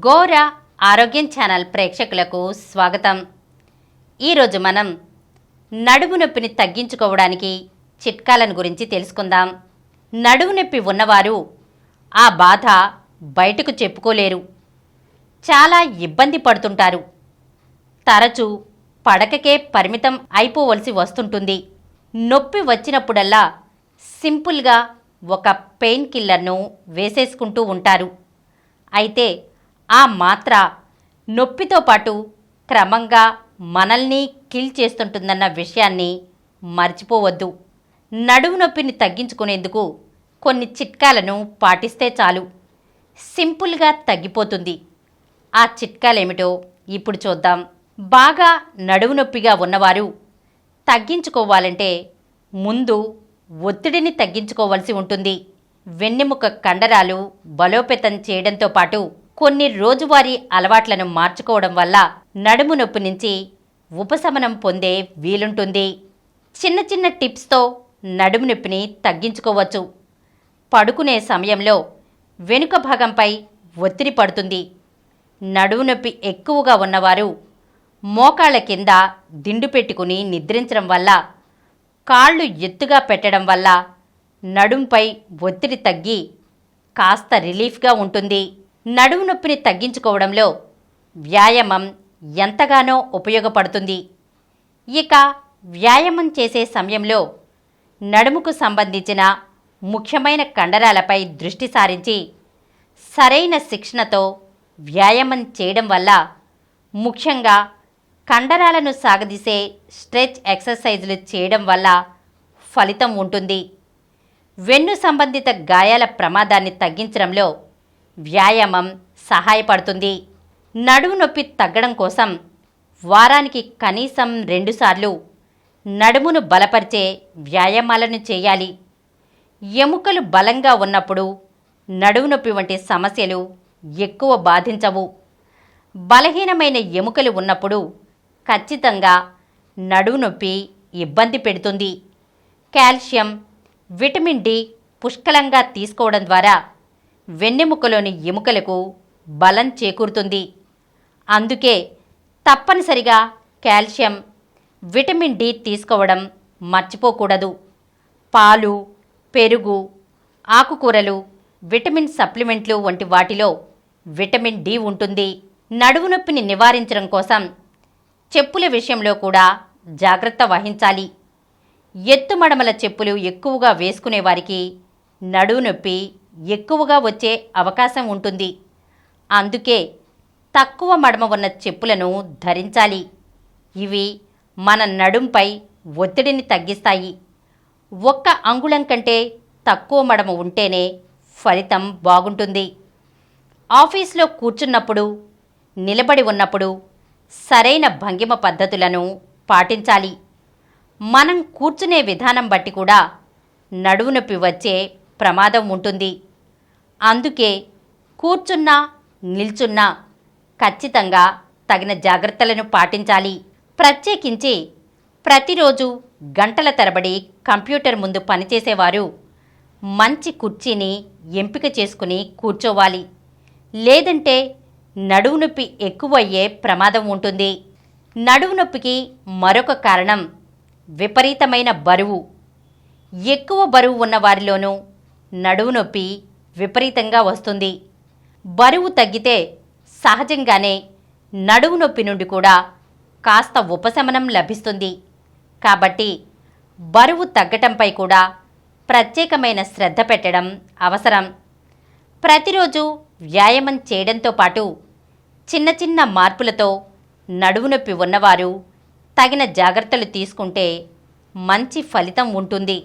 గోర ఆరోగ్యం ఛానల్ ప్రేక్షకులకు స్వాగతం. ఈరోజు మనం నడుము నొప్పిని తగ్గించుకోవడానికి చిట్కాలను గురించి తెలుసుకుందాం. నడుము నొప్పి ఉన్నవారు ఆ బాధ బయటకు చెప్పుకోలేరు, చాలా ఇబ్బంది పడుతుంటారు. తరచూ పడకకే పరిమితం అయిపోవలసి వస్తుంటుంది. నొప్పి వచ్చినప్పుడల్లా సింపుల్గా ఒక పెయిన్ కిల్లర్ను వేసేసుకుంటూ ఉంటారు. అయితే ఆ మాత్ర నొప్పితో పాటు క్రమంగా మనల్ని కిల్ చేస్తుంటుందన్న విషయాన్ని మర్చిపోవద్దు. నడుము నొప్పిని తగ్గించుకునేందుకు కొన్ని చిట్కాలను పాటిస్తే చాలు, సింపుల్గా తగ్గిపోతుంది. ఆ చిట్కాలేమిటో ఇప్పుడు చూద్దాం. బాగా నడుము నొప్పిగా ఉన్నవారు తగ్గించుకోవాలంటే ముందు ఒత్తిడిని తగ్గించుకోవాల్సి ఉంటుంది. వెన్నెముక కండరాలు బలోపేతం చేయడంతో పాటు కొన్ని రోజువారీ అలవాట్లను మార్చుకోవడం వల్ల నడుము నొప్పి నుంచి ఉపశమనం పొందే వీలుంటుంది. చిన్న చిన్న టిప్స్తో నడుము నొప్పిని తగ్గించుకోవచ్చు. పడుకునే సమయంలో వెనుక భాగంపై ఒత్తిడి పడుతుంది. నడుము నొప్పి ఎక్కువగా ఉన్నవారు మోకాళ్ళ కింద దిండు పెట్టుకుని నిద్రించడం వల్ల, కాళ్ళు ఎత్తుగా పెట్టడం వల్ల నడుంపై ఒత్తిడి తగ్గి కాస్త రిలీఫ్గా ఉంటుంది. నడుము నొప్పిని తగ్గించుకోవడంలో వ్యాయామం ఎంతగానో ఉపయోగపడుతుంది. ఇక వ్యాయామం చేసే సమయంలో నడుముకు సంబంధించిన ముఖ్యమైన కండరాలపై దృష్టి సారించి సరైన శిక్షణతో వ్యాయామం చేయడం వల్ల, ముఖ్యంగా కండరాలను సాగదీసే స్ట్రెచ్ ఎక్సర్సైజులు చేయడం వల్ల ఫలితం ఉంటుంది. వెన్ను సంబంధిత గాయాల ప్రమాదాన్ని తగ్గించడంలో వ్యాయామం సహాయపడుతుంది. నడుము నొప్పి తగ్గడం కోసం వారానికి కనీసం 2 సార్లు నడుమును బలపరిచే వ్యాయామాలను చేయాలి. ఎముకలు బలంగా ఉన్నప్పుడు నడుము నొప్పి వంటి సమస్యలు ఎక్కువ బాధించవు. బలహీనమైన ఎముకలు ఉన్నప్పుడు ఖచ్చితంగా నడుము నొప్పి ఇబ్బంది పెడుతుంది. కాల్షియం, విటమిన్ డి పుష్కలంగా తీసుకోవడం ద్వారా వెన్నెముకలోని ఎముకలకు బలం చేకూరుతుంది. అందుకే తప్పనిసరిగా కాల్షియం, విటమిన్ డి తీసుకోవడం మర్చిపోకూడదు. పాలు, పెరుగు, ఆకుకూరలు, విటమిన్ సప్లిమెంట్లు వంటి వాటిలో విటమిన్ డి ఉంటుంది. నడుము నొప్పిని నివారించడం కోసం చెప్పుల విషయంలో కూడా జాగ్రత్త వహించాలి. ఎత్తుమడమల చెప్పులు ఎక్కువగా వేసుకునే వారికి నడుము నొప్పి ఎక్కువగా వచ్చే అవకాశం ఉంటుంది. అందుకే తక్కువ మడమ ఉన్న చెప్పులను ధరించాలి. ఇవి మన నడుంపై ఒత్తిడిని తగ్గిస్తాయి. 1 అంగుళం కంటే తక్కువ మడమ ఉంటేనే ఫలితం బాగుంటుంది. ఆఫీస్లో కూర్చున్నప్పుడు, నిలబడి ఉన్నప్పుడు సరైన భంగిమ పద్ధతులను పాటించాలి. మనం కూర్చునే విధానం బట్టి కూడా నడుము నొప్పి వచ్చే ప్రమాదం ఉంటుంది. అందుకే కూర్చున్నా, నిల్చున్నా ఖచ్చితంగా తగిన జాగ్రత్తలను పాటించాలి. ప్రత్యేకించి ప్రతిరోజు గంటల తరబడి కంప్యూటర్ ముందు పనిచేసేవారు మంచి కుర్చీని ఎంపిక చేసుకుని కూర్చోవాలి. లేదంటే నడుము నొప్పి ఎక్కువయ్యే ప్రమాదం ఉంటుంది. నడుము నొప్పికి మరొక కారణం విపరీతమైన బరువు. ఎక్కువ బరువు ఉన్న వారిలోనూ నడుము నొప్పి విపరీతంగా వస్తుంది. బరువు తగ్గితే సహజంగానే నడుము నొప్పి నుండి కూడా కాస్త ఉపశమనం లభిస్తుంది. కాబట్టి బరువు తగ్గటంపై కూడా ప్రత్యేకమైన శ్రద్ధ పెట్టడం అవసరం. ప్రతిరోజు వ్యాయామం చేయడంతో పాటు చిన్న చిన్న మార్పులతో నడుము నొప్పి ఉన్నవారు తగిన జాగ్రత్తలు తీసుకుంటే మంచి ఫలితం ఉంటుంది.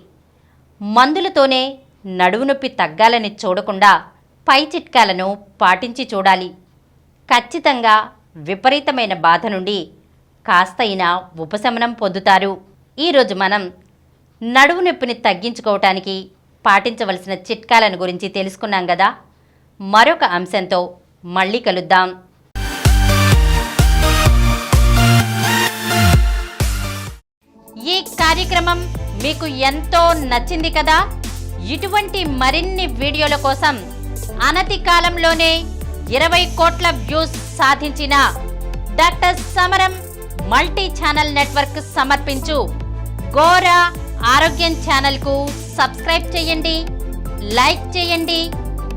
మందులతోనే నడుము నొప్పి తగ్గాలని చూడకుండా పై చిట్కాలను పాటించి చూడాలి. ఖచ్చితంగా విపరీతమైన బాధ నుండి కాస్తైనా ఉపశమనం పొందుతారు. ఈరోజు మనం నడుము నొప్పిని తగ్గించుకోవటానికి పాటించవలసిన చిట్కాలను గురించి తెలుసుకున్నాం కదా. మరొక అంశంతో మళ్ళీ కలుద్దాం. ఈ కార్యక్రమం మీకు ఎంతో నచ్చింది కదా. ఇటువంటి మరిన్ని వీడియోల కోసం అనతి కాలంలోనే 20 కోట్ల వ్యూస్ సాధించిన డాక్టర్ సమరం మల్టీ ఛానల్ నెట్వర్క్ సమర్పించు గోరా ఆరోగ్యం ఛానల్కు సబ్స్క్రైబ్ చేయండి, లైక్ చేయండి,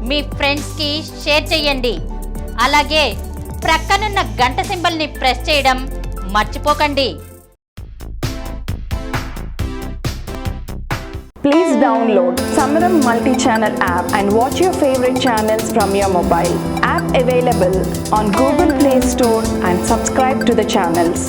మీ ఫ్రెండ్స్కి షేర్ చేయండి. అలాగే ప్రక్కనున్న గంట సింబల్ని ప్రెస్ చేయడం మర్చిపోకండి. Please download Samaram multi-channel app and watch your favorite channels from your mobile. App available on Google Play Store and subscribe to the channels.